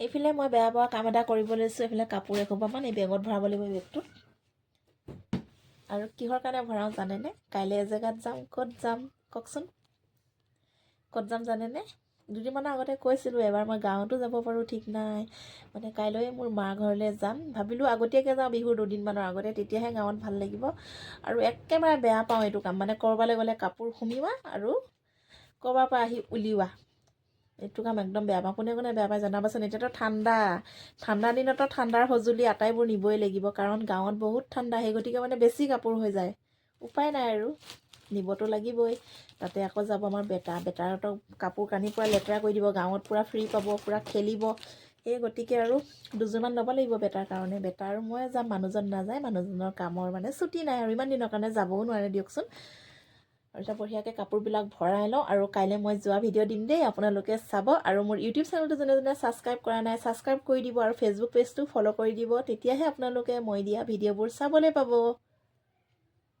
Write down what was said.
এইফালে মই বেয়া পোৱা কাম এটা কৰিব লৈছোঁ। এইফালে কাপোৰ এসোপামান এই বেগত ভৰাব লাগিব বেগটোত। আৰু কিহৰ কাৰণে ভৰাওঁ জানেনে? কাইলৈ এজেগাত যাম। ক'ত যাম কওকচোন? ক'ত যাম জানেনে? দুদিনমানৰ আগতে কৈছিলোঁ এবাৰ মই গাঁৱতো যাব পাৰোঁ ঠিক নাই। মানে কাইলৈ মোৰ মাৰ ঘৰলৈ যাম। ভাবিলোঁ আগতীয়াকৈ যাওঁ বিহুৰ দুদিনমানৰ আগতে, তেতিয়াহে গাঁৱত ভাল লাগিব। আৰু একেবাৰে বেয়া পাওঁ এইটো কাম, মানে ক'ৰবালৈ গ'লে কাপোৰ সুমিওৱা আৰু ক'ৰবাৰ পৰা আহি উলিওৱা। এইটো কাম একদম বেয়া পাওঁ। কোনে কোনে বেয়া পায় জনাবচোন। এতিয়াতো ঠাণ্ডা দিনতো ঠাণ্ডাৰ সঁজুলি আটাইবোৰ নিবই লাগিব, কাৰণ গাঁৱত বহুত ঠাণ্ডা, সেই গতিকে মানে বেছি কাপোৰ হৈ যায়। উপায় নাই আৰু নিবতো লাগিবই। তাতে আকৌ যাব আমাৰ বেটাৰতো কাপোৰ কানি পূৰা লেতেৰা কৰি দিব। গাঁৱত পূৰা ফ্ৰী পাব, পূৰা খেলিব। সেই গতিকে আৰু দুযোৰমান ল'ব লাগিব বেটাৰ কাৰণে। বেটা আৰু মই যাম, মানুহজন নাযায়। মানুহজনৰ কামৰ মানে ছুটি নাই আৰু ইমান দিনৰ কাৰণে যাবও নোৱাৰে দিয়কচোন। আৰু এতিয়া বঢ়িয়াকৈ কাপোৰবিলাক ভৰাই লওঁ আৰু কাইলৈ মই যোৱা ভিডিঅ' দিম দেই, আপোনালোকে চাব। আৰু মোৰ ইউটিউব চেনেলটো যোনে যোনে ছাবস্ক্ৰাইব কৰা নাই ছাবস্ক্ৰাইব কৰি দিব, আৰু ফেচবুক পেজটো ফ'ল' কৰি দিব। তেতিয়াহে আপোনালোকে মই দিয়া ভিডিঅ'বোৰ চাবলৈ পাব।